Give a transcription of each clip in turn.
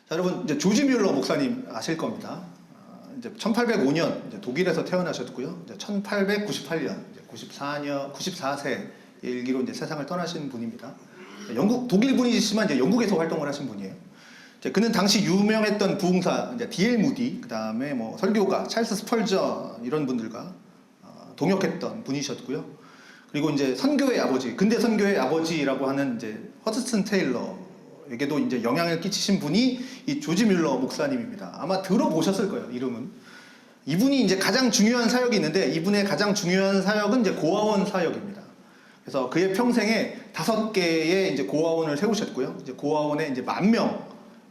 자, 여러분 이제 조지 뮬러 목사님 아실 겁니다. 이제 1805년 이제 독일에서 태어나셨고요. 이제 1898년 이제 94세 일기로 이제 세상을 떠나신 분입니다. 독일 분이시지만 이제 영국에서 활동을 하신 분이에요. 이제 그는 당시 유명했던 부흥사 이제 D.L. 무디, 그 다음에 뭐 설교가 찰스 스펄전 이런 분들과 동역했던 분이셨고요. 그리고 이제 선교의 아버지, 근대 선교의 아버지라고 하는 이제 허드슨 테일러에게도 이제 영향을 끼치신 분이 이 조지 뮬러 목사님입니다. 아마 들어보셨을 거예요, 이름은. 이분이 이제 가장 중요한 사역이 있는데, 이분의 가장 중요한 사역은 이제 고아원 사역입니다. 그래서 그의 평생에 5개의 이제 고아원을 세우셨고요. 이제 고아원에 이제 10,000명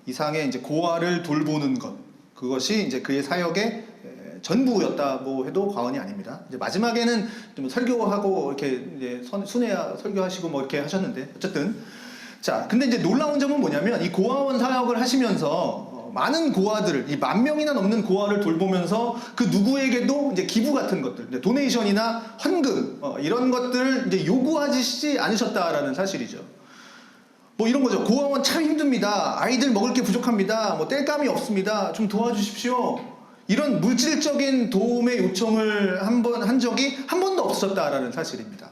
이상의 이제 고아를 돌보는 것, 그것이 이제 그의 사역의 전부였다고 해도 과언이 아닙니다. 이제 마지막에는 좀 설교하고 이렇게 이제 순회야 설교하시고 뭐 이렇게 하셨는데, 어쨌든 자, 근데 이제 놀라운 점은 뭐냐면 이 고아원 사역을 하시면서 많은 고아들을, 이 10,000명이나 넘는 고아를 돌보면서 그 누구에게도 이제 기부 같은 것들, 도네이션이나 헌금 이런 것들을 이제 요구하지 않으셨다라는 사실이죠. 뭐 이런 거죠. 고아원 참 힘듭니다. 아이들 먹을 게 부족합니다. 뭐 땔감이 없습니다. 좀 도와주십시오. 이런 물질적인 도움의 요청을 한 적이 한 번도 없었다라는 사실입니다.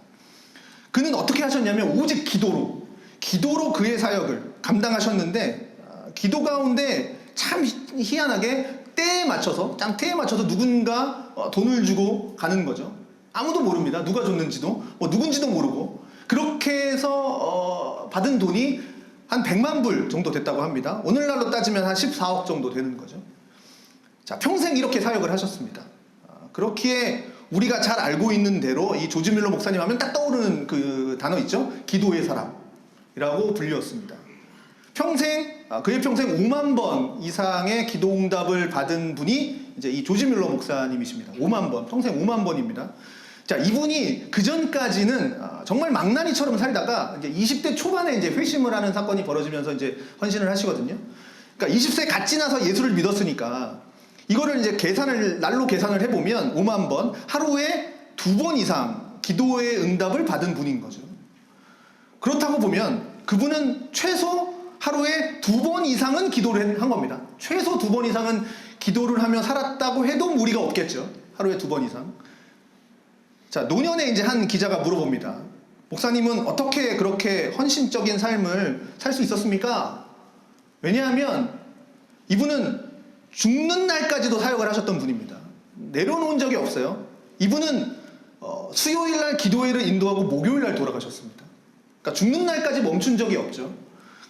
그는 어떻게 하셨냐면 오직 기도로 그의 사역을 감당하셨는데, 기도 가운데 참 희한하게 때에 맞춰서 누군가 돈을 주고 가는 거죠. 아무도 모릅니다. 누가 줬는지도, 뭐 누군지도 모르고. 그렇게 해서 받은 돈이 한 100만 불 정도 됐다고 합니다. 오늘날로 따지면 한 14억 정도 되는 거죠. 자, 평생 이렇게 사역을 하셨습니다. 그렇기에 우리가 잘 알고 있는 대로 이 조지 뮬러 목사님 하면 딱 떠오르는 그 단어 있죠? 기도의 사람이라고 불렸습니다. 그의 평생 5만 번 이상의 기도 응답을 받은 분이 이제 이 조지 뮬러 목사님이십니다. 5만 번, 평생 5만 번입니다. 자, 이분이 그 전까지는 정말 망나니처럼 살다가 이제 20대 초반에 이제 회심을 하는 사건이 벌어지면서 이제 헌신을 하시거든요. 그러니까 20세 갓 지나서 예수를 믿었으니까 이거를 이제 날로 계산을 해보면 5만 번, 하루에 2번 이상 기도의 응답을 받은 분인 거죠. 그렇다고 보면 그분은 최소 하루에 2번 이상은 기도를 한 겁니다. 최소 2번 이상은 기도를 하며 살았다고 해도 무리가 없겠죠. 하루에 2번 이상. 자, 노년에 이제 한 기자가 물어봅니다. 목사님은 어떻게 그렇게 헌신적인 삶을 살 수 있었습니까? 왜냐하면 이분은 죽는 날까지도 사역을 하셨던 분입니다. 내려놓은 적이 없어요. 이분은 수요일날 기도회를 인도하고 목요일날 돌아가셨습니다. 그러니까 죽는 날까지 멈춘 적이 없죠.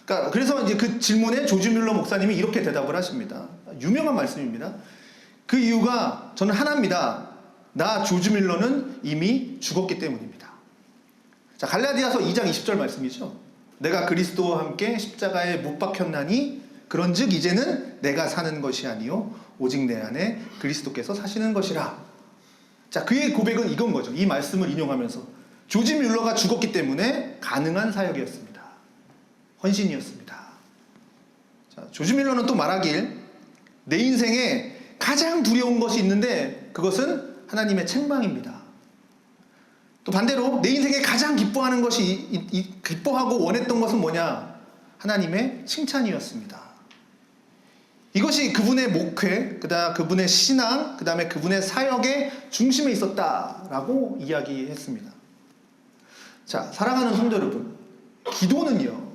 그러니까 그래서 이제 그 질문에 조지 뮬러 목사님이 이렇게 대답을 하십니다. 유명한 말씀입니다. 그 이유가 저는 하나입니다. 나 조지 뮬러는 이미 죽었기 때문입니다. 자, 갈라디아서 2장 20절 말씀이죠. 내가 그리스도와 함께 십자가에 못 박혔나니 그런즉 이제는 내가 사는 것이 아니요 오직 내 안에 그리스도께서 사시는 것이라. 자, 그의 고백은 이건 거죠. 이 말씀을 인용하면서 조지 뮬러가 죽었기 때문에 가능한 사역이었습니다. 헌신이었습니다. 자, 조지 뮬러는 또 말하길 내 인생에 가장 두려운 것이 있는데 그것은 하나님의 책망입니다. 또 반대로 내 인생에 가장 기뻐하는 것이 기뻐하고 원했던 것은 뭐냐? 하나님의 칭찬이었습니다. 이것이 그분의 목회, 그분의 신앙, 그 다음에 그분의 사역의 중심에 있었다라고 이야기했습니다. 자, 사랑하는 성도 여러분, 기도는요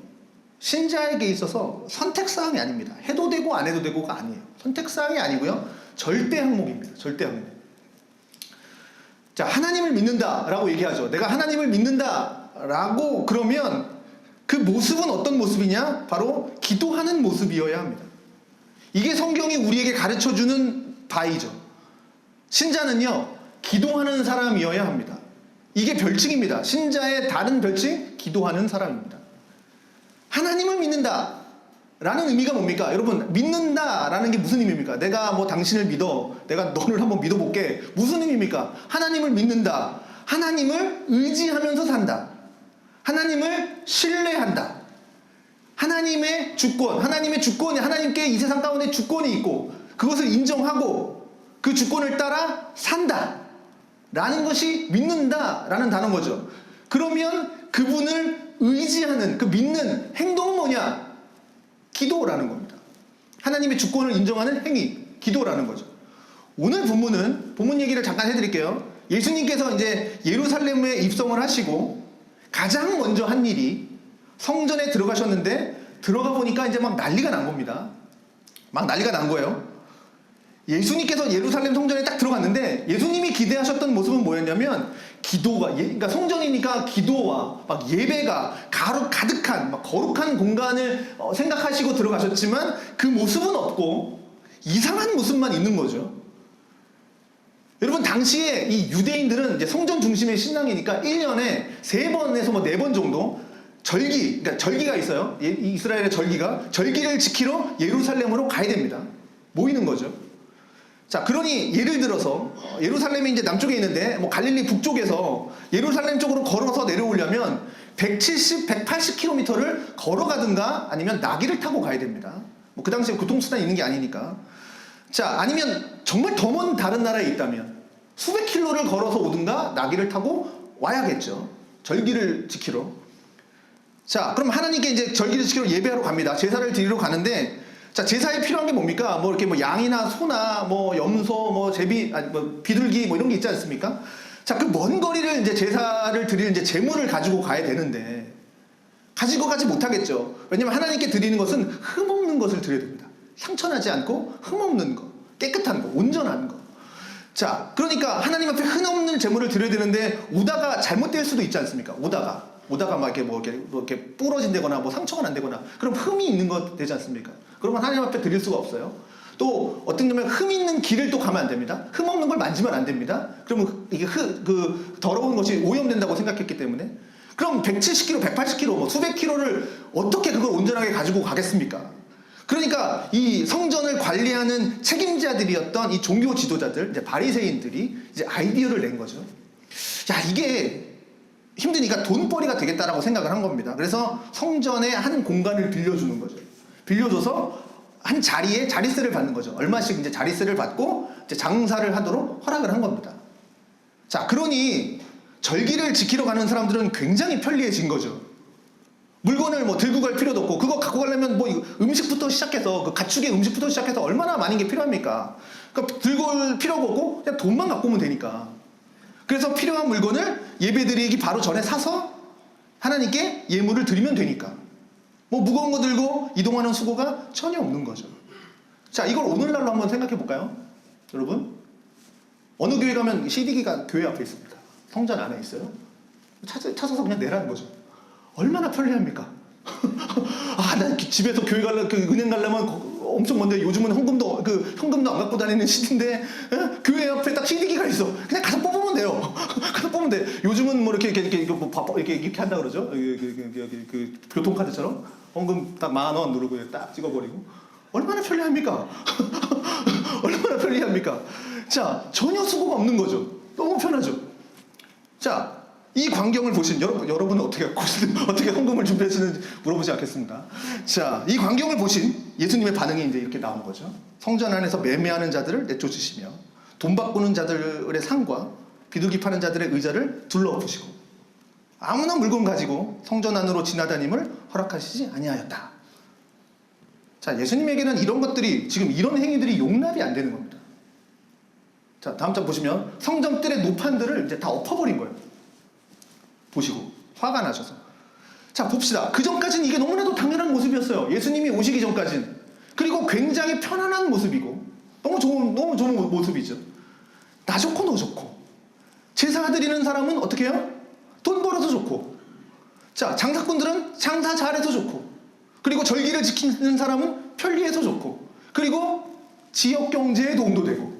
신자에게 있어서 선택사항이 아닙니다. 해도 되고 안 해도 되고가 아니에요. 선택사항이 아니고요 절대 항목입니다. 절대 항목. 자, 하나님을 믿는다라고 얘기하죠. 내가 하나님을 믿는다라고 그러면 그 모습은 어떤 모습이냐? 바로 기도하는 모습이어야 합니다. 이게 성경이 우리에게 가르쳐주는 바이죠. 신자는요 기도하는 사람이어야 합니다. 이게 별칭입니다. 신자의 다른 별칭, 기도하는 사람입니다. 하나님을 믿는다 라는 의미가 뭡니까? 여러분, 믿는다라는 게 무슨 의미입니까? 내가 뭐 당신을 믿어, 내가 너를 한번 믿어볼게. 무슨 의미입니까? 하나님을 믿는다. 하나님을 의지하면서 산다. 하나님을 신뢰한다. 하나님의 주권이, 하나님께 이 세상 가운데 주권이 있고 그것을 인정하고 그 주권을 따라 산다 라는 것이 믿는다 라는 단어인 거죠. 그러면 그분을 의지하는 그 믿는 행동은 뭐냐? 기도라는 겁니다. 하나님의 주권을 인정하는 행위, 기도라는 거죠. 오늘 본문 얘기를 잠깐 해드릴게요. 예수님께서 이제 예루살렘에 입성을 하시고 가장 먼저 한 일이 성전에 들어가셨는데 들어가 보니까 이제 막 난리가 난 겁니다. 막 난리가 난 거예요. 예수님께서 예루살렘 성전에 딱 들어갔는데 예수님이 기대하셨던 모습은 뭐였냐면 기도가, 그러니까 성전이니까 기도와 막 예배가 가득한 막 거룩한 공간을 생각하시고 들어가셨지만 그 모습은 없고 이상한 모습만 있는 거죠. 여러분, 당시에 이 유대인들은 이제 성전 중심의 신앙이니까 1년에 3번에서 뭐 4번 정도 그러니까 절기가 있어요. 이스라엘의 절기를 지키러 예루살렘으로 가야 됩니다. 모이는 거죠. 자, 그러니 예를 들어서 예루살렘이 이제 남쪽에 있는데 뭐 갈릴리 북쪽에서 예루살렘 쪽으로 걸어서 내려오려면 170, 180km를 걸어가든가 아니면 나귀를 타고 가야 됩니다. 뭐 그 당시에 교통수단이 있는 게 아니니까. 자, 아니면 정말 더 먼 다른 나라에 있다면 수백 킬로를 걸어서 오든가 나귀를 타고 와야겠죠. 절기를 지키러. 자, 그럼 하나님께 이제 절기를 지키러 예배하러 갑니다. 제사를 드리러 가는데, 자, 제사에 필요한 게 뭡니까? 뭐 이렇게 뭐 양이나 소나 뭐 염소, 뭐 제비, 아니 뭐 비둘기 뭐 이런 게 있지 않습니까? 자, 그 먼 거리를 이제 제사를 드릴 이제 제물을 가지고 가야 되는데 가지고 가지 못하겠죠. 왜냐면 하나님께 드리는 것은 흠없는 것을 드려야 됩니다. 상처나지 않고 흠없는 거, 깨끗한 거, 온전한 거. 자, 그러니까 하나님 앞에 흠없는 제물을 드려야 되는데 오다가 잘못될 수도 있지 않습니까? 오다가 막 이렇게 부러진다거나 뭐 상처가 난다거나 그럼 흠이 있는 거 되지 않습니까? 그러면 하나님 앞에 드릴 수가 없어요. 또 어떤 점에 흠 있는 길을 또 가면 안 됩니다. 흠 없는 걸 만지면 안 됩니다. 그러면 이게 더러운 것이 오염된다고 생각했기 때문에. 그럼 170km, 180km, 뭐 수백 킬로를 어떻게 그걸 온전하게 가지고 가겠습니까? 그러니까 이 성전을 관리하는 책임자들이었던 이 종교 지도자들, 이제 바리새인들이 이제 아이디어를 낸 거죠. 야, 이게 힘드니까 돈벌이가 되겠다라고 생각을 한 겁니다. 그래서 성전에 한 공간을 빌려주는 거죠. 빌려줘서 한 자리에 자릿세를 받는 거죠. 얼마씩 이제 자릿세를 받고 이제 장사를 하도록 허락을 한 겁니다. 자, 그러니 절기를 지키러 가는 사람들은 굉장히 편리해진 거죠. 물건을 뭐 들고 갈 필요도 없고, 그거 갖고 가려면 뭐 음식부터 시작해서, 그 가축의 음식부터 시작해서 얼마나 많은 게 필요합니까? 그러니까 들고 올 필요가 없고, 그냥 돈만 갖고 오면 되니까. 그래서 필요한 물건을 예배드리기 바로 전에 사서 하나님께 예물을 드리면 되니까. 뭐 무거운 거 들고 이동하는 수고가 전혀 없는 거죠. 자, 이걸 오늘날로 한번 생각해 볼까요? 여러분, 어느 교회 가면 CD기가 교회 앞에 있습니다. 성전 안에 있어요. 찾아서 그냥 내라는 거죠. 얼마나 편리합니까? 아, 난 집에서 교회 가려면, 은행 가려면 엄청 먼데 요즘은 현금도 안 갖고 다니는 시대인데, 교회 앞에 딱 CD기가 있어. 그냥 가서 뽑으면 돼요. 가서 뽑으면 돼. 요즘은 뭐 이렇게 한다 그러죠? 교통카드처럼. 헌금 딱 10,000원 누르고 딱 찍어버리고. 얼마나 편리합니까? 얼마나 편리합니까? 자, 전혀 수고가 없는 거죠. 너무 편하죠. 자, 이 광경을 보신 여러분은 어떻게 헌금을 준비했는지 물어보지 않겠습니다. 자, 이 광경을 보신 예수님의 반응이 이제 이렇게 나온 거죠. 성전 안에서 매매하는 자들을 내쫓으시며 돈 바꾸는 자들의 상과 비둘기 파는 자들의 의자를 둘러엎으시고 아무나 물건 가지고 성전 안으로 지나다님을 허락하시지 아니하였다. 자, 예수님에게는 이런 것들이, 지금 이런 행위들이 용납이 안 되는 겁니다. 자, 다음 장 보시면 성전 뜰의 노판들을 이제 다 엎어버린 거예요. 보시고 화가 나셔서. 자, 봅시다. 그 전까지는 이게 너무나도 당연한 모습이었어요. 예수님이 오시기 전까지는. 그리고 굉장히 편안한 모습이고 너무 좋은 모습이죠. 나 좋고 너 좋고. 제사 드리는 사람은 어떻게 해요? 돈 벌어서 좋고. 자, 장사꾼들은 장사 잘해서 좋고. 그리고 절기를 지키는 사람은 편리해서 좋고. 그리고 지역 경제에 도움도 되고.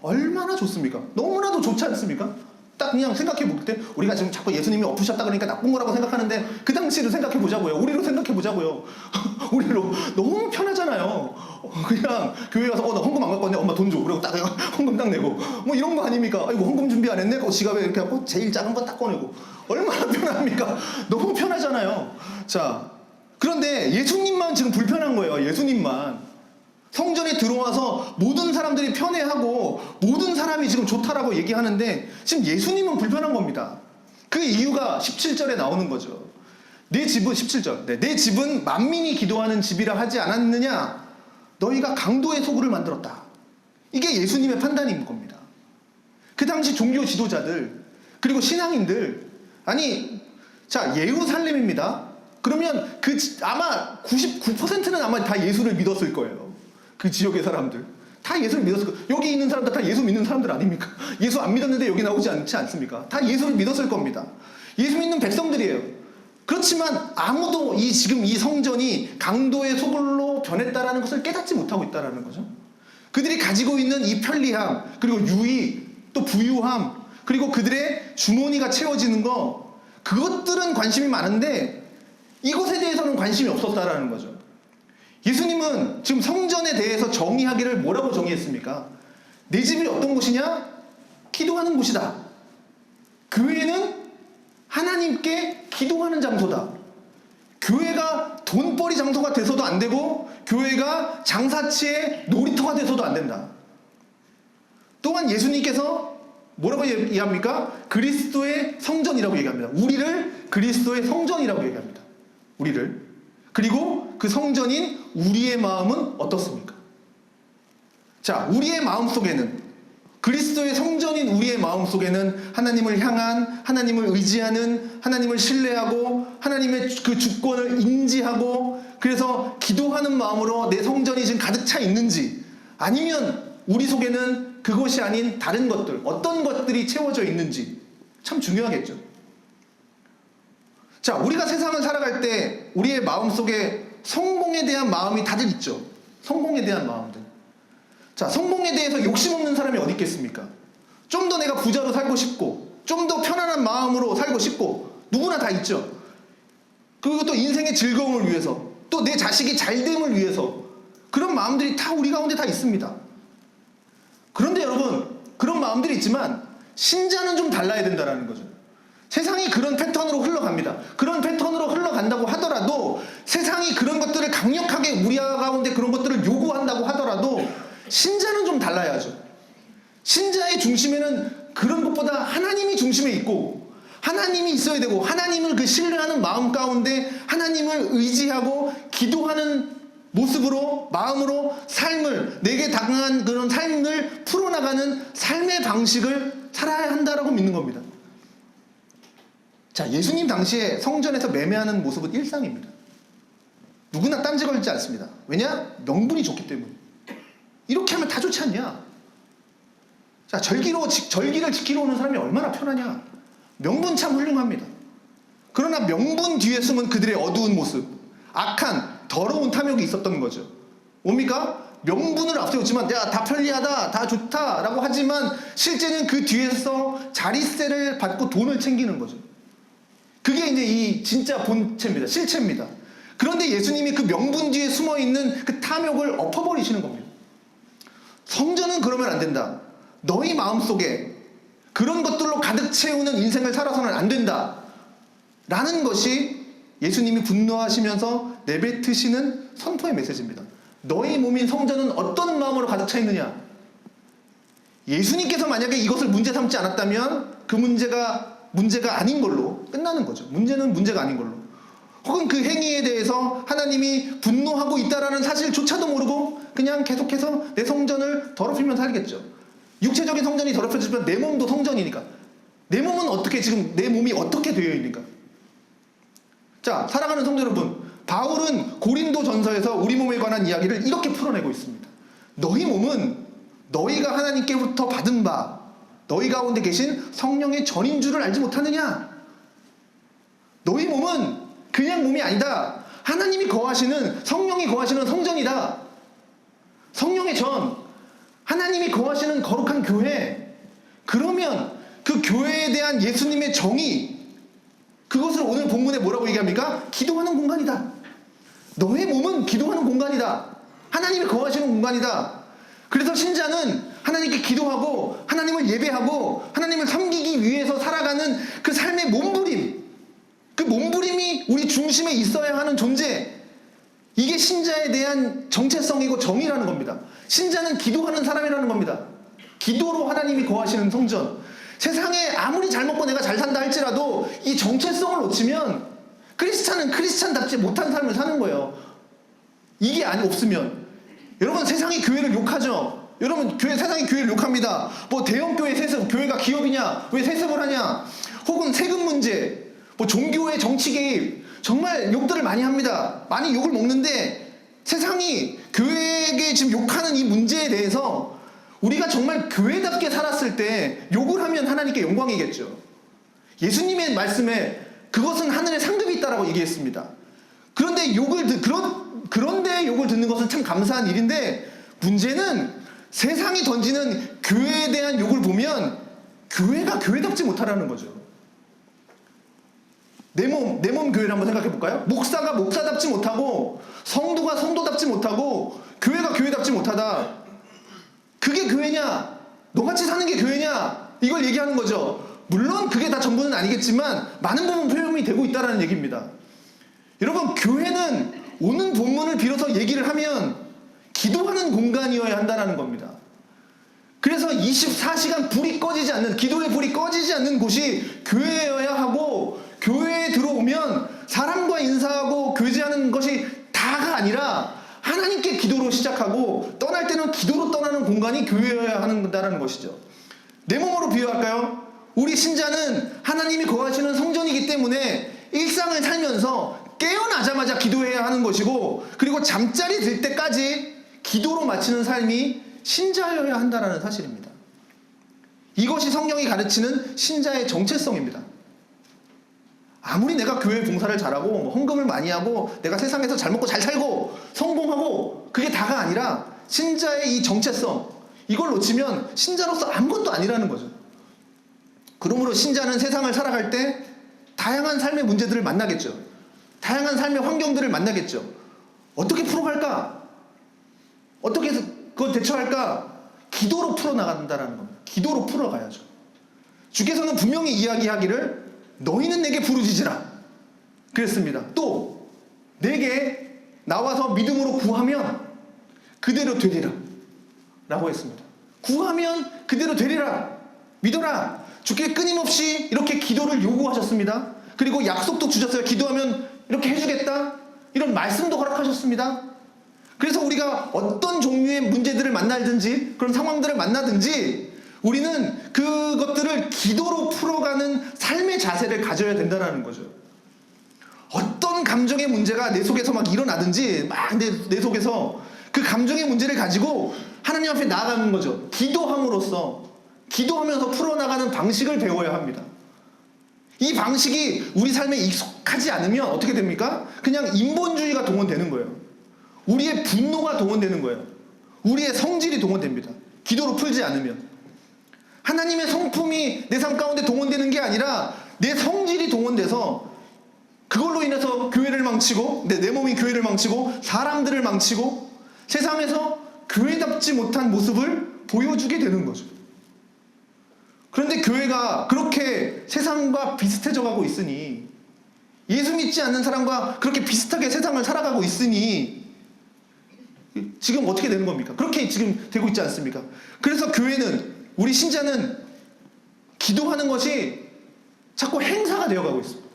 얼마나 좋습니까? 너무나도 좋지 않습니까? 딱 그냥 생각해 볼 때, 우리가 지금 자꾸 예수님이 엎으셨다 그러니까 나쁜 거라고 생각하는데 그 당시를 생각해 보자고요. 우리로 생각해 보자고요. 우리로 너무 편하잖아요. 그냥 교회 가서 나 헌금 안 갖고 왔네. 엄마 돈 줘. 그리고 딱 헌금 딱 내고 뭐 이런 거 아닙니까? 아이고 헌금 준비 안 했네. 지갑에 이렇게 하고 제일 작은 거 딱 꺼내고. 얼마나 편합니까? 너무 편하잖아요. 자, 그런데 예수님만 지금 불편한 거예요. 예수님만. 성전에 들어와서 모든 사람들이 편해하고 모든 사람이 지금 좋다라고 얘기하는데 지금 예수님은 불편한 겁니다. 그 이유가 17절에 나오는 거죠. 내 집은 17절. 네, 내 집은 만민이 기도하는 집이라 하지 않았느냐? 너희가 강도의 소굴을 만들었다. 이게 예수님의 판단인 겁니다. 그 당시 종교 지도자들 그리고 신앙인들, 아니 자 예루살렘입니다. 그러면 아마 99%는 아마 다 예수를 믿었을 거예요. 그 지역의 사람들 다 예수를 믿었을 거예요. 여기 있는 사람들 다 예수 믿는 사람들 아닙니까? 예수 안 믿었는데 여기 나오지 않지 않습니까? 다 예수를 믿었을 겁니다. 예수 믿는 백성들이에요. 그렇지만 아무도 지금 이 성전이 강도의 소굴로 변했다라는 것을 깨닫지 못하고 있다라는 거죠. 그들이 가지고 있는 이 편리함, 그리고 유익, 또 부유함, 그리고 그들의 주머니가 채워지는 거, 그것들은 관심이 많은데 이것에 대해서는 관심이 없었다라는 거죠. 예수님은 지금 성전에 대해서 정의하기를 뭐라고 정의했습니까? 내 집이 어떤 곳이냐? 기도하는 곳이다. 교회는 하나님께 기도하는 장소다. 교회가 돈벌이 장소가 돼서도 안 되고 교회가 장사치의 놀이터가 돼서도 안 된다. 또한 예수님께서 뭐라고 얘기합니까? 그리스도의 성전이라고 얘기합니다. 우리를 그리스도의 성전이라고 얘기합니다. 우리를. 그리고 그 성전인 우리의 마음은 어떻습니까? 자, 우리의 마음 속에는, 그리스도의 성전인 우리의 마음 속에는 하나님을 향한, 하나님을 의지하는, 하나님을 신뢰하고 하나님의 그 주권을 인지하고 그래서 기도하는 마음으로 내 성전이 지금 가득 차 있는지, 아니면 우리 속에는 그것이 아닌 다른 것들, 어떤 것들이 채워져 있는지 참 중요하겠죠. 자, 우리가 세상을 살아갈 때 우리의 마음속에 성공에 대한 마음이 다들 있죠. 성공에 대한 마음들. 자, 성공에 대해서 욕심 없는 사람이 어디 있겠습니까? 좀 더 내가 부자로 살고 싶고, 좀 더 편안한 마음으로 살고 싶고, 누구나 다 있죠. 그리고 또 인생의 즐거움을 위해서, 또 내 자식이 잘됨을 위해서, 그런 마음들이 다 우리 가운데 다 있습니다. 그런데 여러분, 그런 마음들이 있지만 신자는 좀 달라야 된다는 거죠. 세상이 그런 패턴으로 흘러갑니다. 그런 패턴으로 흘러간다고 하더라도, 세상이 그런 것들을 강력하게 우리 가운데 그런 것들을 요구한다고 하더라도 신자는 좀 달라야죠. 신자의 중심에는 그런 것보다 하나님이 중심에 있고, 하나님이 있어야 되고, 하나님을 그 신뢰하는 마음 가운데 하나님을 의지하고 기도하는 모습으로, 마음으로 삶을, 내게 당한 그런 삶을 풀어나가는 삶의 방식을 살아야 한다라고 믿는 겁니다. 자, 예수님 당시에 성전에서 매매하는 모습은 일상입니다. 누구나 딴지 걸지 않습니다. 왜냐? 명분이 좋기 때문에. 이렇게 하면 다 좋지 않냐? 자, 절기를 지키러 오는 사람이 얼마나 편하냐? 명분 참 훌륭합니다. 그러나 명분 뒤에 숨은 그들의 어두운 모습, 악한, 더러운 탐욕이 있었던 거죠. 뭡니까? 명분을 앞세우지만, 야, 다 편리하다, 다 좋다 라고 하지만 실제는 그 뒤에서 자릿세를 받고 돈을 챙기는 거죠. 그게 이제 이 진짜 본체입니다. 실체입니다. 그런데 예수님이 그 명분 뒤에 숨어있는 그 탐욕을 엎어버리시는 겁니다. 성전은 그러면 안 된다. 너희 마음속에 그런 것들로 가득 채우는 인생을 살아서는 안 된다 라는 것이 예수님이 분노하시면서 내뱉으시는 선포의 메시지입니다. 너희 몸인 성전은 어떤 마음으로 가득 차 있느냐? 예수님께서 만약에 이것을 문제 삼지 않았다면 그 문제가 아닌 걸로 끝나는 거죠. 문제는 문제가 아닌 걸로. 혹은 그 행위에 대해서 하나님이 분노하고 있다라는 사실조차도 모르고 그냥 계속해서 내 성전을 더럽히면 살겠죠. 육체적인 성전이 더럽혀지면 내 몸도 성전이니까. 내 몸은 어떻게, 지금 내 몸이 어떻게 되어 있는가? 자, 사랑하는 성도 여러분, 바울은 고린도 전서에서 우리 몸에 관한 이야기를 이렇게 풀어내고 있습니다. 너희 몸은 너희가 하나님께부터 받은 바, 너희 가운데 계신 성령의 전인 줄을 알지 못하느냐? 너희 몸은 그냥 몸이 아니다. 하나님이 거하시는, 성령이 거하시는 성전이다. 성령의 전, 하나님이 거하시는 거룩한 교회. 그러면 그 교회에 대한 예수님의 정의, 그것을 오늘 본문에 뭐라고 얘기합니까? 기도하는 공간이다. 너의 몸은 기도하는 공간이다. 하나님이 거하시는 공간이다. 그래서 신자는 하나님께 기도하고 하나님을 예배하고 하나님을 섬기기 위해서 살아가는 그 삶의 몸부림, 그 몸부림이 우리 중심에 있어야 하는 존재, 이게 신자에 대한 정체성이고 정의라는 겁니다. 신자는 기도하는 사람이라는 겁니다. 기도로 하나님이 거하시는 성전. 세상에 아무리 잘 먹고 내가 잘 산다 할지라도 이 정체성을 놓치면 크리스찬은 크리스찬답지 못한 삶을 사는 거예요. 이게 없으면. 여러분, 세상이 교회를 욕하죠. 여러분, 세상이 교회를 욕합니다. 뭐 대형 교회 세습, 교회가 기업이냐, 왜 세습을 하냐, 혹은 세금 문제, 뭐 종교의 정치 개입, 정말 욕들을 많이 합니다. 많이 욕을 먹는데, 세상이 교회에게 지금 욕하는 이 문제에 대해서 우리가 정말 교회답게 살았을 때 욕을 하면 하나님께 영광이겠죠. 예수님의 말씀에 그것은 하늘에 상급이 있다라고 얘기했습니다. 그런데 그런데 욕을 듣는 것은 참 감사한 일인데, 문제는 세상이 던지는 교회에 대한 욕을 보면 교회가 교회답지 못하라는 거죠. 내 몸 교회를 한번 생각해 볼까요? 목사가 목사답지 못하고, 성도가 성도답지 못하고, 교회가 교회답지 못하다. 그게 교회냐? 너같이 사는 게 교회냐? 이걸 얘기하는 거죠. 물론 그게 다 전부는 아니겠지만 많은 부분 표현이 되고 있다는 얘기입니다. 여러분, 교회는 오는 본문을 빌어서 얘기를 하면 기도하는 공간이어야 한다는 겁니다. 그래서 24시간 불이 꺼지지 않는, 기도의 불이 꺼지지 않는 곳이 교회여야 하고, 교회에 들어오면 사람과 인사하고 교제하는 것이 다가 아니라 하나님께 기도로 시작하고, 떠날 때는 기도로 떠나는 공간이 교회여야 한다는 것이죠. 내 몸으로 비유할까요? 우리 신자는 하나님이 거하시는 성전이기 때문에 일상을 살면서 깨어나자마자 기도해야 하는 것이고, 그리고 잠자리 들 때까지 기도로 마치는 삶이 신자여야 한다는 사실입니다. 이것이 성경이 가르치는 신자의 정체성입니다. 아무리 내가 교회 봉사를 잘하고 헌금을 많이 하고 내가 세상에서 잘 먹고 잘 살고 성공하고, 그게 다가 아니라 신자의 이 정체성, 이걸 놓치면 신자로서 아무것도 아니라는 거죠. 그러므로 신자는 세상을 살아갈 때 다양한 삶의 문제들을 만나겠죠. 다양한 삶의 환경들을 만나겠죠. 어떻게 풀어갈까? 어떻게 그걸 대처할까? 기도로 풀어나간다는 겁니다. 기도로 풀어가야죠. 주께서는 분명히 이야기하기를 너희는 내게 부르짖으라 그랬습니다. 또 내게 나와서 믿음으로 구하면 그대로 되리라 라고 했습니다. 구하면 그대로 되리라, 믿어라. 주께 끊임없이 이렇게 기도를 요구하셨습니다. 그리고 약속도 주셨어요. 기도하면 이렇게 해주겠다, 이런 말씀도 허락하셨습니다. 그래서 우리가 어떤 종류의 문제들을 만나든지, 그런 상황들을 만나든지, 우리는 그것들을 기도로 풀어가는 삶의 자세를 가져야 된다는 거죠. 어떤 감정의 문제가 내 속에서 막 일어나든지, 막 내 속에서 그 감정의 문제를 가지고 하나님 앞에 나아가는 거죠. 기도함으로써, 기도하면서 풀어나가는 방식을 배워야 합니다. 이 방식이 우리 삶에 익숙하지 않으면 어떻게 됩니까? 그냥 인본주의가 동원되는 거예요. 우리의 분노가 동원되는 거예요. 우리의 성질이 동원됩니다. 기도로 풀지 않으면. 하나님의 성품이 내 삶 가운데 동원되는 게 아니라 내 성질이 동원돼서 그걸로 인해서 교회를 망치고, 내 몸이 교회를 망치고, 사람들을 망치고, 세상에서 교회답지 못한 모습을 보여주게 되는 거죠. 그런데 교회가 그렇게 세상과 비슷해져 가고 있으니, 예수 믿지 않는 사람과 그렇게 비슷하게 세상을 살아가고 있으니 지금 어떻게 되는 겁니까? 그렇게 지금 되고 있지 않습니까? 그래서 교회는, 우리 신자는 기도하는 것이 자꾸 행사가 되어가고 있습니다.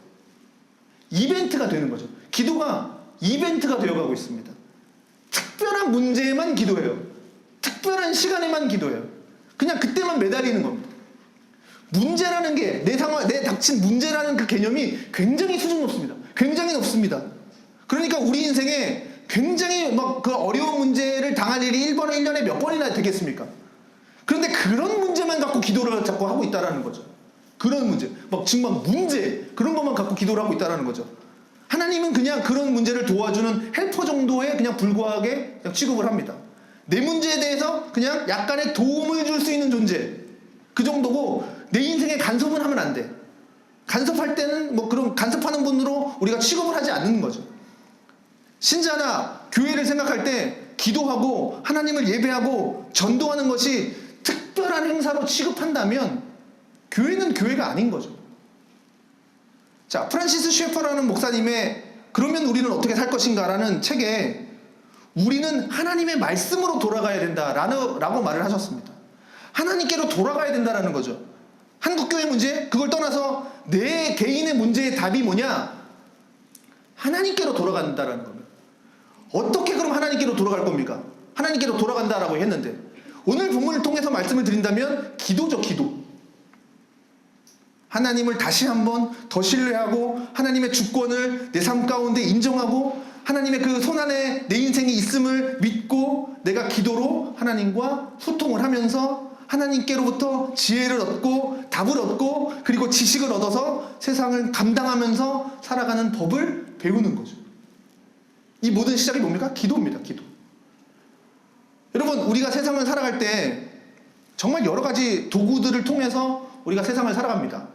이벤트가 되는 거죠. 기도가 이벤트가 되어가고 있습니다. 특별한 문제에만 기도해요. 특별한 시간에만 기도해요. 그냥 그때만 매달리는 겁니다. 문제라는 게, 내 닥친 문제라는 그 개념이 굉장히 수준 높습니다. 굉장히 높습니다. 그러니까 우리 인생에 굉장히 막 그 어려운 문제를 당할 일이 1년에 몇 번이나 되겠습니까? 그런데 그런 문제만 갖고 기도를 자꾸 하고 있다는 거죠. 그런 문제, 막 정말 문제, 그런 것만 갖고 기도를 하고 있다는 거죠. 하나님은 그냥 그런 문제를 도와주는 헬퍼 정도에 그냥 불과하게 그냥 취급을 합니다. 내 문제에 대해서 그냥 약간의 도움을 줄 수 있는 존재, 그 정도고, 내 인생에 간섭은 하면 안 돼. 간섭할 때는 뭐 그런 간섭하는 분으로 우리가 취급을 하지 않는 거죠. 신자나 교회를 생각할 때 기도하고 하나님을 예배하고 전도하는 것이 특별한 행사로 취급한다면 교회는 교회가 아닌 거죠. 자, 프란시스 셰퍼라는 목사님의 그러면 우리는 어떻게 살 것인가 라는 책에 우리는 하나님의 말씀으로 돌아가야 된다라고 말을 하셨습니다. 하나님께로 돌아가야 된다라는 거죠. 한국교회 문제, 그걸 떠나서 내 개인의 문제의 답이 뭐냐? 하나님께로 돌아간다라는 겁니다. 어떻게 그럼 하나님께로 돌아갈 겁니까? 하나님께로 돌아간다라고 했는데, 오늘 본문을 통해서 말씀을 드린다면 기도죠, 기도. 하나님을 다시 한번 더 신뢰하고 하나님의 주권을 내 삶 가운데 인정하고 하나님의 그 손안에 내 인생이 있음을 믿고 내가 기도로 하나님과 소통을 하면서 하나님께로부터 지혜를 얻고 답을 얻고 그리고 지식을 얻어서 세상을 감당하면서 살아가는 법을 배우는 거죠. 이 모든 시작이 뭡니까? 기도입니다. 기도. 여러분, 우리가 세상을 살아갈 때 정말 여러 가지 도구들을 통해서 우리가 세상을 살아갑니다.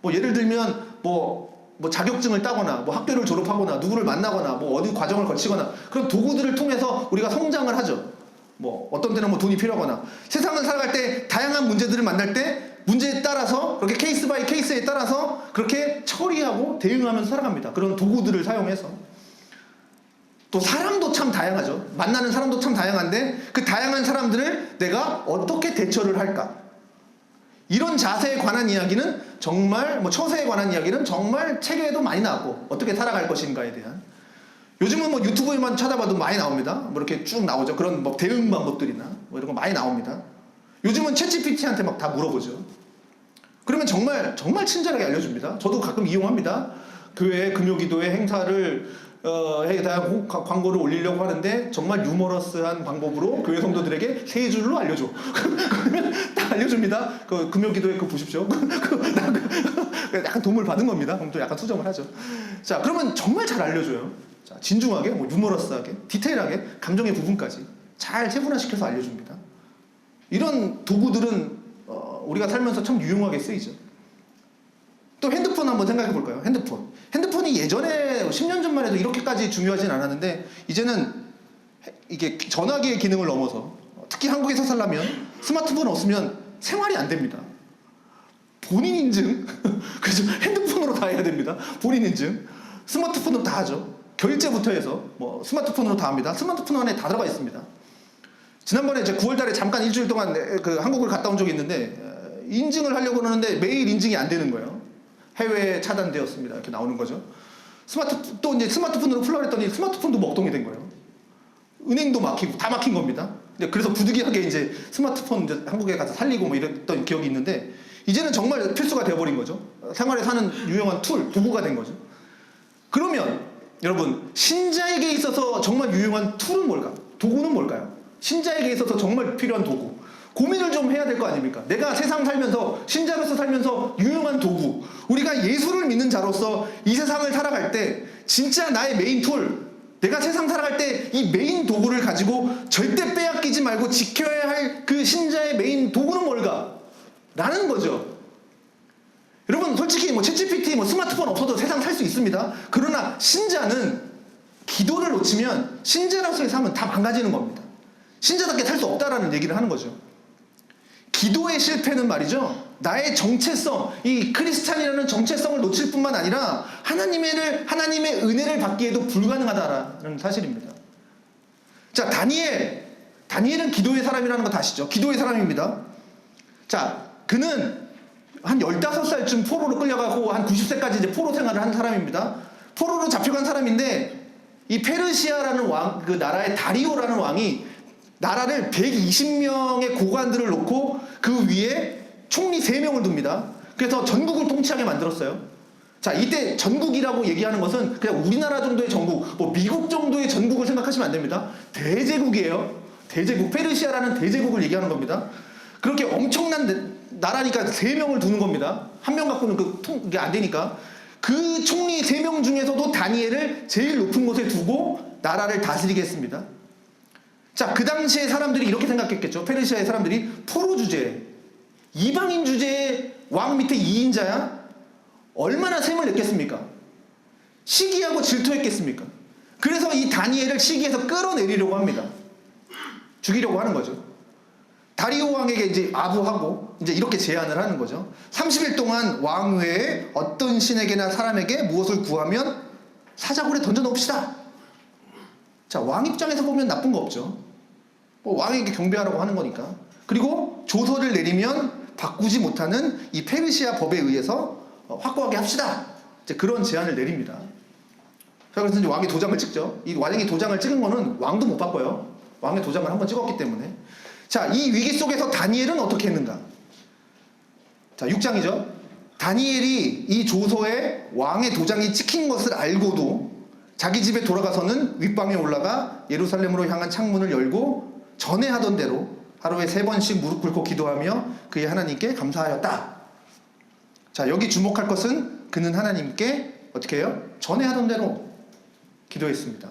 뭐 예를 들면 뭐 자격증을 따거나 뭐 학교를 졸업하거나 누구를 만나거나 뭐 어디 과정을 거치거나 그런 도구들을 통해서 우리가 성장을 하죠. 뭐 어떤 때는 뭐 돈이 필요하거나 세상을 살아갈 때 다양한 문제들을 만날 때 문제에 따라서 그렇게 케이스 바이 케이스에 따라서 그렇게 처리하고 대응하면서 살아갑니다. 그런 도구들을 사용해서. 또 사람도 참 다양하죠. 만나는 사람도 참 다양한데 그 다양한 사람들을 내가 어떻게 대처를 할까? 이런 자세에 관한 이야기는 정말 처세에 관한 이야기는 정말 책에도 많이 나왔고 어떻게 살아갈 것인가에 대한 요즘은 뭐 유튜브에만 찾아봐도 많이 나옵니다. 뭐 이렇게 쭉 나오죠. 그런 뭐 대응 방법들이나 뭐 이런 거 많이 나옵니다. 요즘은 챗GPT한테 막 다 물어보죠. 그러면 정말 친절하게 알려줍니다. 저도 가끔 이용합니다. 교회 금요기도회 행사를 다양한 광고를 올리려고 하는데 정말 유머러스한 방법으로 교회 성도들에게 세 줄로 알려줘. 그러면 딱 알려줍니다. 그 금요기도회 그거 보십시오. 약간 도움을 받은 겁니다. 그럼 또 약간 수정을 하죠. 자, 그러면 정말 잘 알려줘요. 자, 진중하게, 뭐 유머러스하게, 디테일하게, 감정의 부분까지 잘 세분화시켜서 알려줍니다. 이런 도구들은 우리가 살면서 참 유용하게 쓰이죠. 또 핸드폰 한번 생각해 볼까요? 핸드폰이 예전에 10년 전만 해도 이렇게까지 중요하진 않았는데 이제는 이게 전화기의 기능을 넘어서 특히 한국에서 살려면 스마트폰 없으면 생활이 안 됩니다. 본인 인증 그래서 핸드폰으로 다 해야 됩니다. 본인 인증 스마트폰으로 다 하죠. 결제부터 해서 뭐 스마트폰으로 다 합니다. 스마트폰 안에 다 들어가 있습니다. 지난번에 이제 9월달에 잠깐 일주일 동안 그 한국을 갔다 온 적이 있는데 인증을 하려고 하는데 매일 인증이 안 되는 거예요. 해외에 차단되었습니다. 이렇게 나오는 거죠. 또 이제 스마트폰으로 풀라 그랬더니 스마트폰도 먹통이 된 거예요. 은행도 막히고 다 막힌 겁니다. 그래서 부득이하게 이제 스마트폰 이제 한국에 가서 살리고 뭐 이랬던 기억이 있는데 이제는 정말 필수가 되어버린 거죠. 생활에 사는 유용한 툴, 도구가 된 거죠. 그러면 여러분 신자에게 있어서 정말 유용한 툴은 뭘까? 도구는 뭘까요? 신자에게 있어서 정말 필요한 도구. 고민을 좀 해야 될 거 아닙니까? 내가 세상 살면서 신자로서 살면서 유용한 도구 우리가 예수를 믿는 자로서 이 세상을 살아갈 때 진짜 나의 메인 툴 내가 세상 살아갈 때 이 메인 도구를 가지고 절대 빼앗기지 말고 지켜야 할 그 신자의 메인 도구는 뭘까? 라는 거죠. 여러분 솔직히 뭐 챗GPT 뭐 스마트폰 없어도 세상 살 수 있습니다. 그러나 신자는 기도를 놓치면 신자로서의 삶은 다 망가지는 겁니다. 신자답게 살 수 없다라는 얘기를 하는 거죠. 기도의 실패는 말이죠. 나의 정체성, 이 크리스찬이라는 정체성을 놓칠 뿐만 아니라 하나님의 은혜를 받기에도 불가능하다라는 사실입니다. 자, 다니엘은 기도의 사람이라는 거 다 아시죠? 기도의 사람입니다. 자, 그는 한 15살쯤 포로로 끌려가고 한 90세까지 이제 포로 생활을 한 사람입니다. 포로로 잡혀간 사람인데 이 페르시아라는 왕, 그 나라의 다리오라는 왕이 나라를 120명의 고관들을 놓고 그 위에 총리 3명을 둡니다. 그래서 전국을 통치하게 만들었어요. 자, 이때 전국이라고 얘기하는 것은 그냥 우리나라 정도의 전국, 뭐 미국 정도의 전국을 생각하시면 안 됩니다. 대제국이에요. 대제국, 페르시아라는 대제국을 얘기하는 겁니다. 그렇게 엄청난 나라니까 3명을 두는 겁니다. 한 명 갖고는 그게 안 되니까. 그 총리 3명 중에서도 다니엘을 제일 높은 곳에 두고 나라를 다스리게 했습니다. 자, 그 당시에 사람들이 이렇게 생각했겠죠. 페르시아의 사람들이 포로 주제, 이방인 주제의 왕 밑에 2인자야? 얼마나 셈을 냈겠습니까? 시기하고 질투했겠습니까? 그래서 이 다니엘을 시기에서 끌어내리려고 합니다. 죽이려고 하는 거죠. 다리오 왕에게 이제 아부하고 이제 이렇게 제안을 하는 거죠. 30일 동안 왕 외에 어떤 신에게나 사람에게 무엇을 구하면 사자굴에 던져놓읍시다. 자, 왕 입장에서 보면 나쁜 거 없죠. 뭐 왕에게 경배하라고 하는 거니까. 그리고 조서를 내리면 바꾸지 못하는 이 페르시아 법에 의해서 확고하게 합시다. 이제 그런 제안을 내립니다. 그래서 이제 왕이 도장을 찍죠. 이 왕이 도장을 찍은 거는 왕도 못 바꿔요. 왕의 도장을 한번 찍었기 때문에. 자, 이 위기 속에서 다니엘은 어떻게 했는가? 자, 6장이죠. 다니엘이 이 조서에 왕의 도장이 찍힌 것을 알고도 자기 집에 돌아가서는 윗방에 올라가 예루살렘으로 향한 창문을 열고 전에 하던 대로 하루에 3번씩 무릎 꿇고 기도하며 그의 하나님께 감사하였다. 자, 여기 주목할 것은 그는 하나님께 어떻게 해요? 전에 하던 대로 기도했습니다.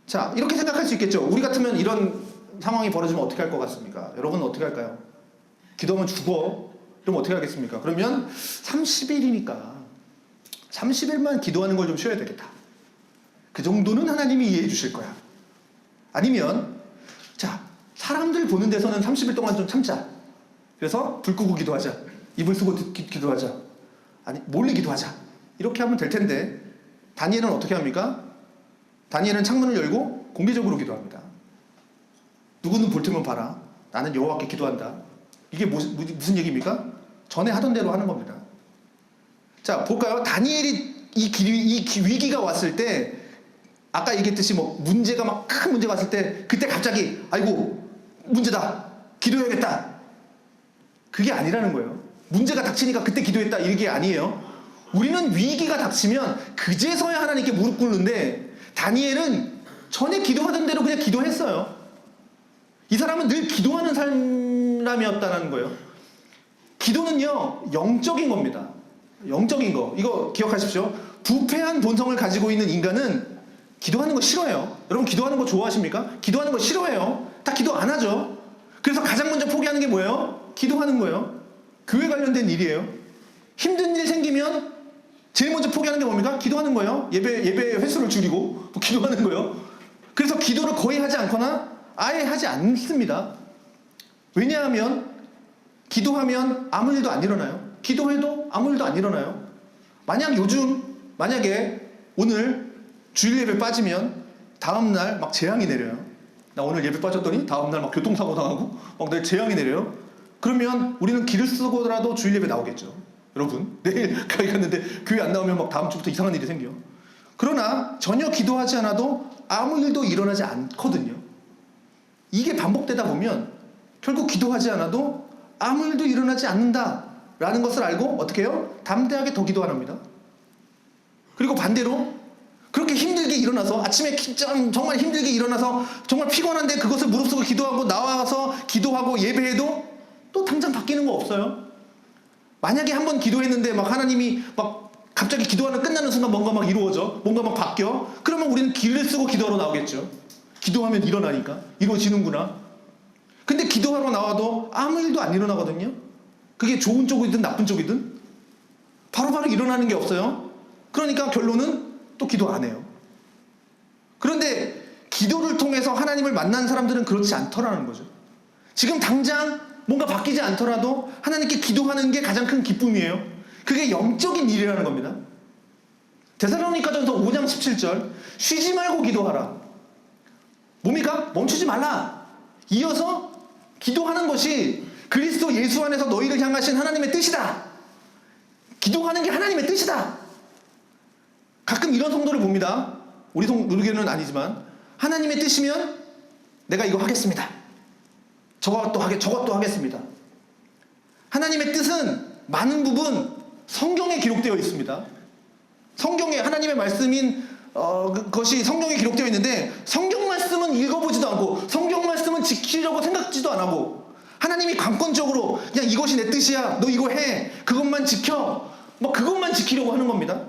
자, 이렇게 생각할 수 있겠죠. 우리 같으면 이런 상황이 벌어지면 어떻게 할 것 같습니까? 여러분은 어떻게 할까요? 기도하면 죽어. 그럼 어떻게 하겠습니까? 그러면 30일이니까 30일만 기도하는 걸 좀 쉬어야 되겠다. 그 정도는 하나님이 이해해 주실 거야. 아니면 자, 사람들 보는 데서는 30일 동안 좀 참자. 그래서 불 끄고 기도하자. 이불 쓰고 기도하자. 아니, 몰래 기도하자. 이렇게 하면 될 텐데 다니엘은 어떻게 합니까? 다니엘은 창문을 열고 공개적으로 기도합니다. 누구는 볼 테면 봐라. 나는 여호와께 기도한다. 이게 무슨 얘기입니까? 전에 하던 대로 하는 겁니다. 자, 볼까요? 다니엘이 이 위기가 왔을 때 아까 얘기했듯이 뭐 문제가 막 큰 문제가 왔을 때 그때 갑자기 아이고 문제다. 기도해야겠다. 그게 아니라는 거예요. 문제가 닥치니까 그때 기도했다. 이게 아니에요. 우리는 위기가 닥치면 그제서야 하나님께 무릎 꿇는데 다니엘은 전에 기도하던 대로 그냥 기도했어요. 이 사람은 늘 기도하는 사람이었다는 거예요. 기도는요, 영적인 겁니다. 영적인 거. 이거 기억하십시오. 부패한 본성을 가지고 있는 인간은 기도하는 거 싫어해요. 여러분 기도하는 거 좋아하십니까? 기도하는 거 싫어해요. 다 기도 안 하죠. 그래서 가장 먼저 포기하는 게 뭐예요? 기도하는 거예요. 교회 관련된 일이에요. 힘든 일 생기면 제일 먼저 포기하는 게 뭡니까? 기도하는 거예요. 예배 횟수를 줄이고 기도하는 거예요. 그래서 기도를 거의 하지 않거나 아예 하지 않습니다. 왜냐하면 기도하면 아무 일도 안 일어나요. 기도해도 아무 일도 안 일어나요. 만약에 오늘 주일 예배 빠지면 다음날 막 재앙이 내려요. 나 오늘 예배 빠졌더니 다음날 막 교통사고 당하고 막 내일 재앙이 내려요. 그러면 우리는 길을 쓰고라도 주일 예배 나오겠죠. 여러분, 내일 가게 갔는데 교회 안 나오면 막 다음 주부터 이상한 일이 생겨요. 그러나 전혀 기도하지 않아도 아무 일도 일어나지 않거든요. 이게 반복되다 보면 결국 기도하지 않아도 아무 일도 일어나지 않는다라는 것을 알고 어떻게 해요? 담대하게 더 기도 안 합니다. 그리고 반대로 그렇게 힘들게 일어나서 아침에 정말 힘들게 일어나서 정말 피곤한데 그것을 무릅쓰고 기도하고 나와서 기도하고 예배해도 또 당장 바뀌는 거 없어요. 만약에 한번 기도했는데 막 하나님이 막 갑자기 기도하는 끝나는 순간 뭔가 막 이루어져, 뭔가 막 바뀌어. 그러면 우리는 길을 쓰고 기도하러 나오겠죠. 기도하면 일어나니까 이루어지는구나. 근데 기도하러 나와도 아무 일도 안 일어나거든요. 그게 좋은 쪽이든 나쁜 쪽이든 바로바로 일어나는 게 없어요. 그러니까 결론은 또 기도 안 해요. 그런데 기도를 통해서 하나님을 만난 사람들은 그렇지 않더라는 거죠. 지금 당장 뭔가 바뀌지 않더라도 하나님께 기도하는 게 가장 큰 기쁨이에요. 그게 영적인 일이라는 겁니다. 데살로니가전서 5장 17절 쉬지 말고 기도하라. 뭡니까? 멈추지 말라. 이어서 기도하는 것이 그리스도 예수 안에서 너희를 향하신 하나님의 뜻이다. 기도하는 게 하나님의 뜻이다. 가끔 이런 성도를 봅니다. 우리 교회는 아니지만 하나님의 뜻이면 내가 이거 하겠습니다. 저것도 하겠습니다. 하나님의 뜻은 많은 부분 성경에 기록되어 있습니다. 성경에 하나님의 말씀인 것이 성경에 기록되어 있는데 성경 말씀은 읽어보지도 않고 성경 말씀은 지키려고 생각지도 안 하고 하나님이 관건적으로 그냥 이것이 내 뜻이야. 너 이거 해. 그것만 지켜. 뭐 그것만 지키려고 하는 겁니다.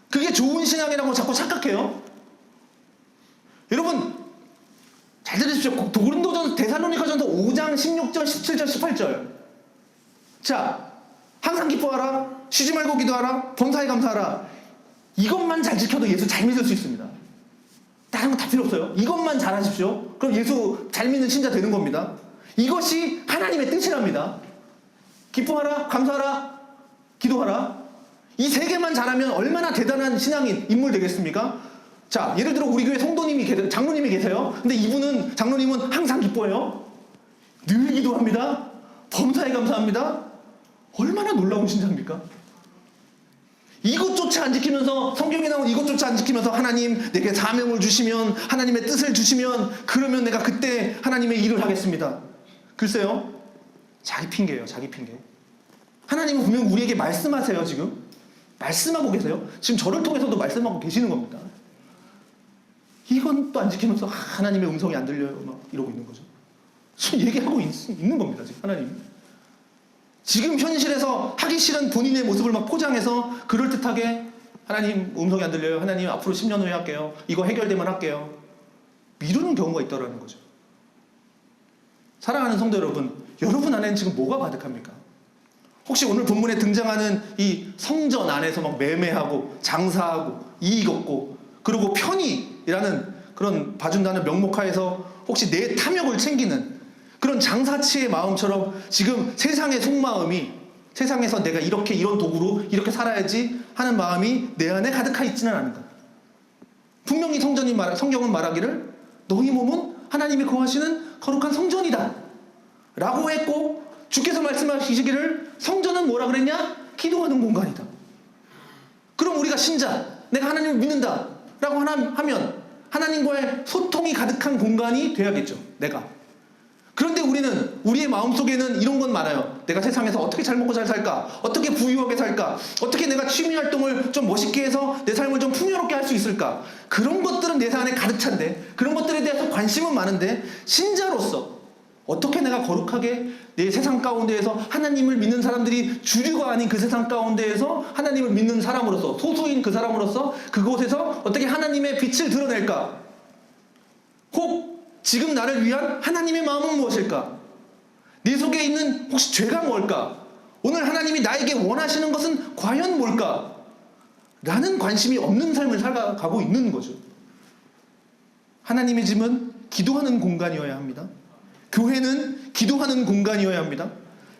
그게 좋은 신앙이라고 자꾸 착각해요. 여러분 잘 들으십시오. 고린도전서 데살로니가전서 5장 16절 17절 18절 자 항상 기뻐하라. 쉬지 말고 기도하라. 범사에 감사하라. 이것만 잘 지켜도 예수 잘 믿을 수 있습니다. 다른 거 다 필요 없어요. 이것만 잘 하십시오. 그럼 예수 잘 믿는 신자 되는 겁니다. 이것이 하나님의 뜻이랍니다. 기뻐하라, 감사하라, 기도하라. 이 세 개만 잘하면 얼마나 대단한 신앙인 인물 되겠습니까? 자, 예를 들어 우리 교회 장로님이 계세요. 근데 장로님은 항상 기뻐해요. 늘 기도합니다. 범사에 감사합니다. 얼마나 놀라운 신자입니까? 이것조차 안 지키면서, 성경에 나온 이것조차 안 지키면서 하나님 내게 사명을 주시면, 하나님의 뜻을 주시면, 그러면 내가 그때 하나님의 일을 하겠습니다. 글쎄요, 자기 핑계예요. 자기 핑계. 하나님은 분명 우리에게 말씀하세요. 지금 말씀하고 계세요. 지금 저를 통해서도 말씀하고 계시는 겁니다. 이건 또 안 지키면서 하나님의 음성이 안 들려요 막 이러고 있는 거죠. 지금 얘기하고 있는 겁니다. 지금 하나님. 지금 현실에서 하기 싫은 본인의 모습을 막 포장해서 그럴듯하게 하나님 음성이 안 들려요. 하나님 앞으로 10년 후에 할게요. 이거 해결되면 할게요. 미루는 경우가 있더라는 거죠. 사랑하는 성도 여러분, 여러분 안에는 지금 뭐가 가득합니까? 혹시 오늘 본문에 등장하는 이 성전 안에서 막 매매하고 장사하고 이익 얻고 그리고 편의라는 그런 봐준다는 명목하에서 혹시 내 탐욕을 챙기는 그런 장사치의 마음처럼 지금 세상의 속마음이, 세상에서 내가 이렇게 이런 도구로 이렇게 살아야지 하는 마음이 내 안에 가득하 있지는 않은가? 분명히 성경은 말하기를 너희 몸은 하나님이 거하시는 거룩한 성전이다 라고 했고, 주께서 말씀하시기를 성전은 뭐라 그랬냐? 기도하는 공간이다. 그럼 우리가 신자, 내가 하나님을 믿는다 라고 하면 하나님과의 소통이 가득한 공간이 돼야겠죠. 내가. 그런데 우리는, 우리의 마음속에는 이런 건 많아요. 내가 세상에서 어떻게 잘 먹고 잘 살까? 어떻게 부유하게 살까? 어떻게 내가 취미활동을 좀 멋있게 해서 내 삶을 좀 풍요롭게 할 수 있을까? 그런 것들은 내 안에 가득 찬데, 그런 것들에 대해서 관심은 많은데, 신자로서 어떻게 내가 거룩하게 내 세상 가운데에서 하나님을 믿는 사람들이 주류가 아닌 그 세상 가운데에서 하나님을 믿는 사람으로서, 소수인 그 사람으로서 그곳에서 어떻게 하나님의 빛을 드러낼까? 혹 지금 나를 위한 하나님의 마음은 무엇일까? 내 속에 있는 혹시 죄가 뭘까? 오늘 하나님이 나에게 원하시는 것은 과연 뭘까? 라는 관심이 없는 삶을 살아가고 있는 거죠. 하나님의 집은 기도하는 공간이어야 합니다. 교회는 기도하는 공간이어야 합니다.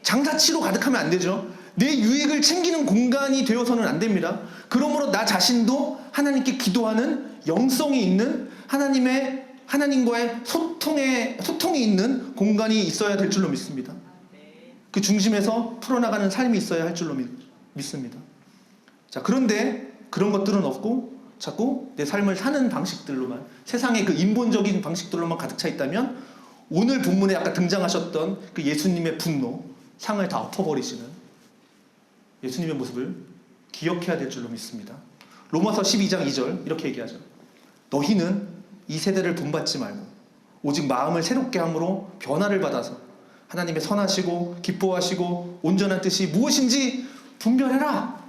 장사치로 가득하면 안 되죠. 내 유익을 챙기는 공간이 되어서는 안 됩니다. 그러므로 나 자신도 하나님께 기도하는 영성이 있는 하나님과의 소통이 있는 공간이 있어야 될 줄로 믿습니다. 그 중심에서 풀어나가는 삶이 있어야 할 줄로 믿습니다. 자, 그런데 그런 것들은 없고 자꾸 내 삶을 사는 방식들로만, 세상의 그 인본적인 방식들로만 가득 차 있다면 오늘 본문에 아까 등장하셨던 그 예수님의 분노, 상을 다 엎어버리시는 예수님의 모습을 기억해야 될 줄로 믿습니다. 로마서 12장 2절 이렇게 얘기하죠. 너희는 이 세대를 본받지 말고 오직 마음을 새롭게 함으로 변화를 받아서 하나님의 선하시고 기뻐하시고 온전한 뜻이 무엇인지 분별해라.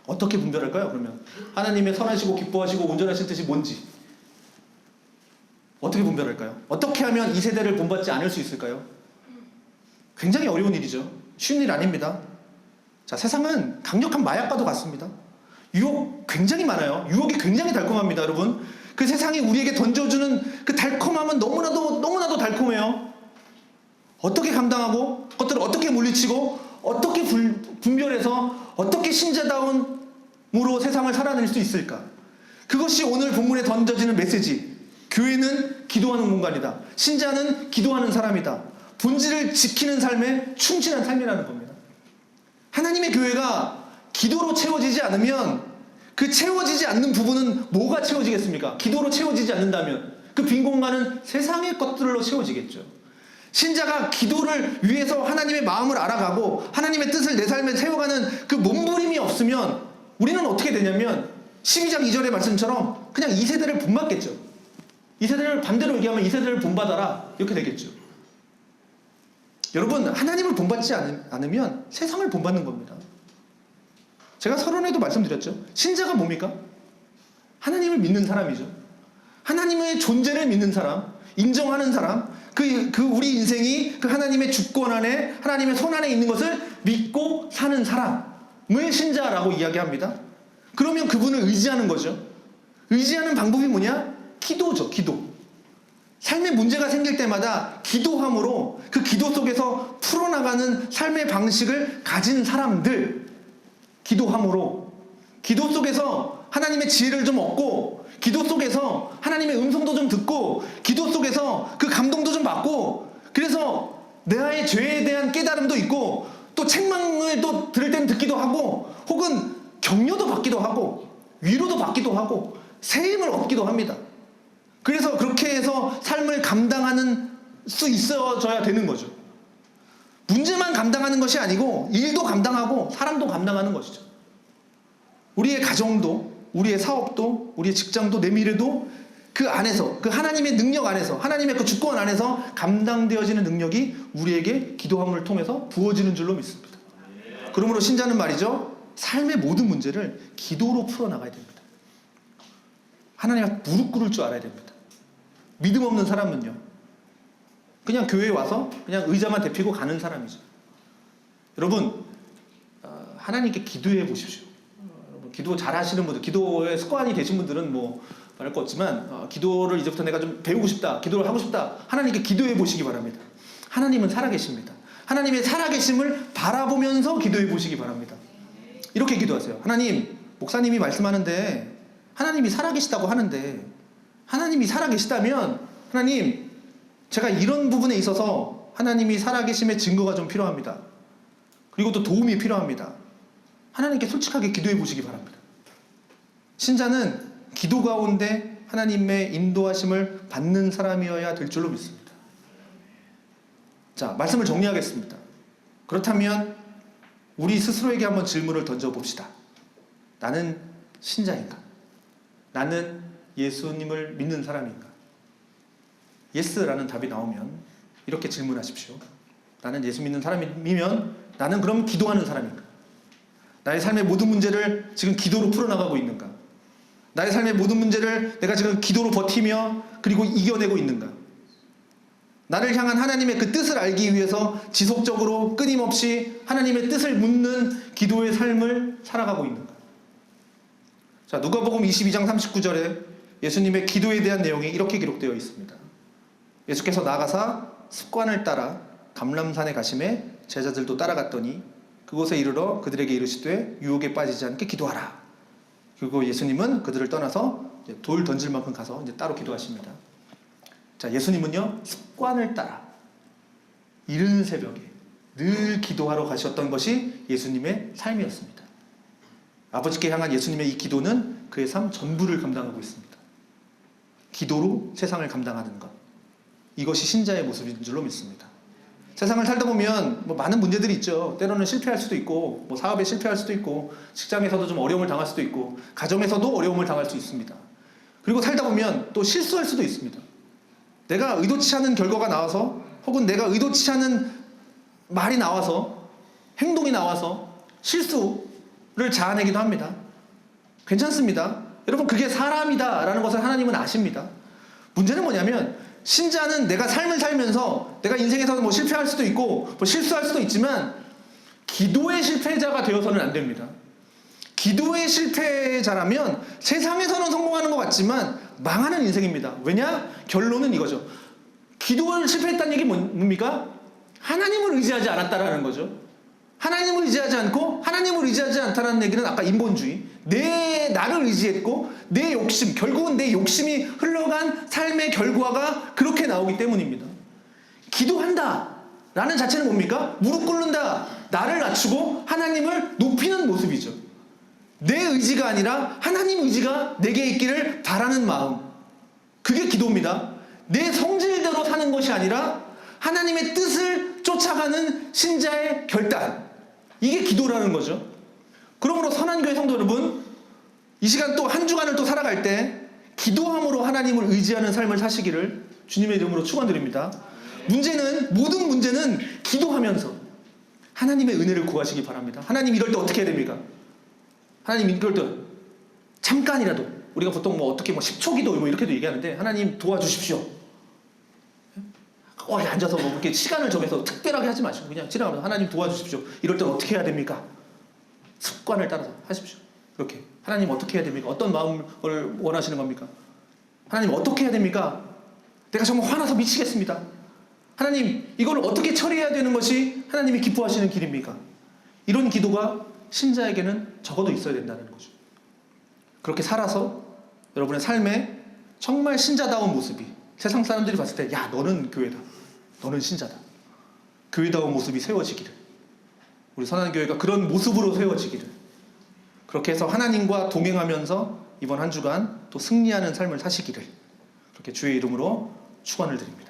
어떻게 분별할까요? 그러면 하나님의 선하시고 기뻐하시고 온전하신 뜻이 뭔지 어떻게 분별할까요? 어떻게 하면 이 세대를 본받지 않을 수 있을까요? 굉장히 어려운 일이죠. 쉬운 일 아닙니다. 자, 세상은 강력한 마약과도 같습니다. 유혹 굉장히 많아요. 유혹이 굉장히 달콤합니다, 여러분. 그 세상이 우리에게 던져주는 그 달콤함은 너무나도 달콤해요. 어떻게 감당하고, 그것들을 어떻게 물리치고, 어떻게 분별해서, 어떻게 신자다움으로 세상을 살아낼 수 있을까? 그것이 오늘 본문에 던져지는 메시지. 교회는 기도하는 공간이다. 신자는 기도하는 사람이다. 본질을 지키는 삶에 충실한 삶이라는 겁니다. 하나님의 교회가 기도로 채워지지 않으면 그 채워지지 않는 부분은 뭐가 채워지겠습니까? 기도로 채워지지 않는다면 그 빈 공간은 세상의 것들로 채워지겠죠. 신자가 기도를 위해서 하나님의 마음을 알아가고 하나님의 뜻을 내 삶에 세워가는 그 몸부림이 없으면 우리는 어떻게 되냐면 12장 2절의 말씀처럼 그냥 이 세대를 본받겠죠. 이 세대를 반대로 얘기하면 이 세대를 본받아라 이렇게 되겠죠. 여러분, 하나님을 본받지 않으면 세상을 본받는 겁니다. 제가 서론에도 말씀드렸죠. 신자가 뭡니까? 하나님을 믿는 사람이죠. 하나님의 존재를 믿는 사람, 인정하는 사람, 그 우리 인생이 그 하나님의 주권 안에, 하나님의 손 안에 있는 것을 믿고 사는 사람을 신자라고 이야기합니다. 그러면 그분을 의지하는 거죠. 의지하는 방법이 뭐냐? 기도죠, 기도. 삶의 문제가 생길 때마다 기도함으로 그 기도 속에서 풀어나가는 삶의 방식을 가진 사람들, 기도함으로 기도 속에서 하나님의 지혜를 좀 얻고, 기도 속에서 하나님의 음성도 좀 듣고, 기도 속에서 그 감동도 좀 받고, 그래서 나의 죄에 대한 깨달음도 있고, 또 책망을 또 들을 때는 듣기도 하고, 혹은 격려도 받기도 하고, 위로도 받기도 하고, 새 힘을 얻기도 합니다. 그래서 그렇게 해서 삶을 감당하는 수 있어져야 되는 거죠. 문제만 감당하는 것이 아니고 일도 감당하고 사람도 감당하는 것이죠. 우리의 가정도, 우리의 사업도, 우리의 직장도, 내 미래도 그 안에서, 그 하나님의 능력 안에서, 하나님의 그 주권 안에서 감당되어지는 능력이 우리에게 기도함을 통해서 부어지는 줄로 믿습니다. 그러므로 신자는 말이죠, 삶의 모든 문제를 기도로 풀어나가야 됩니다. 하나님 앞에 무릎 꿇을 줄 알아야 됩니다. 믿음 없는 사람은요, 그냥 교회에 와서 그냥 의자만 대피고 가는 사람이죠. 여러분, 하나님께 기도해 보십시오. 기도 잘 하시는 분들, 기도에 습관이 되신 분들은 뭐 말할 거 없지만, 기도를 이제부터 내가 좀 배우고 싶다, 기도를 하고 싶다, 하나님께 기도해 보시기 바랍니다. 하나님은 살아계십니다. 하나님의 살아계심을 바라보면서 기도해 보시기 바랍니다. 이렇게 기도하세요. 하나님, 목사님이 말씀하는데 하나님이 살아계시다고 하는데, 하나님이 살아계시다면 하나님, 제가 이런 부분에 있어서 하나님이 살아계심의 증거가 좀 필요합니다. 그리고 또 도움이 필요합니다. 하나님께 솔직하게 기도해 보시기 바랍니다. 신자는 기도 가운데 하나님의 인도하심을 받는 사람이어야 될 줄로 믿습니다. 자, 말씀을 정리하겠습니다. 그렇다면 우리 스스로에게 한번 질문을 던져봅시다. 나는 신자인가? 나는 예수님을 믿는 사람인가? 예스라는 답이 나오면 이렇게 질문하십시오. 나는 예수 믿는 사람이면 나는 그럼 기도하는 사람인가? 나의 삶의 모든 문제를 지금 기도로 풀어나가고 있는가? 나의 삶의 모든 문제를 내가 지금 기도로 버티며 그리고 이겨내고 있는가? 나를 향한 하나님의 그 뜻을 알기 위해서 지속적으로 끊임없이 하나님의 뜻을 묻는 기도의 삶을 살아가고 있는가? 자, 누가복음 22장 39절에 예수님의 기도에 대한 내용이 이렇게 기록되어 있습니다. 예수께서 나가사 습관을 따라 감람산에 가심에 제자들도 따라갔더니 그곳에 이르러 그들에게 이르시되 유혹에 빠지지 않게 기도하라. 그리고 예수님은 그들을 떠나서 돌 던질 만큼 가서 이제 따로 기도하십니다. 자, 예수님은요, 습관을 따라 이른 새벽에 늘 기도하러 가셨던 것이 예수님의 삶이었습니다. 아버지께 향한 예수님의 이 기도는 그의 삶 전부를 감당하고 있습니다. 기도로 세상을 감당하는 것, 이것이 신자의 모습인 줄로 믿습니다. 세상을 살다 보면 뭐 많은 문제들이 있죠. 때로는 실패할 수도 있고, 뭐 사업에 실패할 수도 있고, 직장에서도 좀 어려움을 당할 수도 있고, 가정에서도 어려움을 당할 수 있습니다. 그리고 살다 보면 또 실수할 수도 있습니다. 내가 의도치 않은 결과가 나와서, 혹은 내가 의도치 않은 말이 나와서, 행동이 나와서 실수를 자아내기도 합니다. 괜찮습니다. 여러분, 그게 사람이다 라는 것을 하나님은 아십니다. 문제는 뭐냐면, 신자는 내가 삶을 살면서 내가 인생에서 뭐 실패할 수도 있고 뭐 실수할 수도 있지만 기도의 실패자가 되어서는 안 됩니다. 기도의 실패자라면 세상에서는 성공하는 것 같지만 망하는 인생입니다. 왜냐? 결론은 이거죠. 기도를 실패했다는 얘기 뭡니까? 하나님을 의지하지 않았다라는 거죠. 하나님을 의지하지 않고 하나님을 의지하지 않다는 얘기는 아까 인본주의, 나를 의지했고 내 욕심, 결국은 내 욕심이 흘러간 삶의 결과가 그렇게 나오기 때문입니다. 기도한다 라는 자체는 뭡니까? 무릎 꿇는다, 나를 낮추고 하나님을 높이는 모습이죠. 내 의지가 아니라 하나님 의지가 내게 있기를 바라는 마음, 그게 기도입니다. 내 성질대로 사는 것이 아니라 하나님의 뜻을 쫓아가는 신자의 결단, 이게 기도라는 거죠. 그러므로 선한교회 성도 여러분, 이 시간 또 한 주간을 또 살아갈 때 기도함으로 하나님을 의지하는 삶을 사시기를 주님의 이름으로 축원드립니다. 모든 문제는 기도하면서 하나님의 은혜를 구하시기 바랍니다. 하나님, 이럴 때 어떻게 해야 됩니까? 하나님, 이럴 때 잠깐이라도, 우리가 보통 뭐 어떻게 뭐 10초 기도 뭐 이렇게도 얘기하는데, 하나님 도와주십시오. 앉아서 뭐 이렇게 시간을 정해서 특별하게 하지 마시고 그냥 지나가면서 하나님 도와주십시오. 이럴 땐 어떻게 해야 됩니까? 습관을 따라서 하십시오. 이렇게 하나님 어떻게 해야 됩니까? 어떤 마음을 원하시는 겁니까? 하나님 어떻게 해야 됩니까? 내가 정말 화나서 미치겠습니다. 하나님, 이걸 어떻게 처리해야 되는 것이 하나님이 기뻐하시는 길입니까? 이런 기도가 신자에게는 적어도 있어야 된다는 거죠. 그렇게 살아서 여러분의 삶에 정말 신자다운 모습이, 세상 사람들이 봤을 때 야, 너는 교회다, 너는 신자다, 교회다운 모습이 세워지기를 우리 선한교회가 그런 모습으로 세워지기를, 그렇게 해서 하나님과 동행하면서 이번 한 주간 또 승리하는 삶을 사시기를 그렇게 주의 이름으로 축원을 드립니다.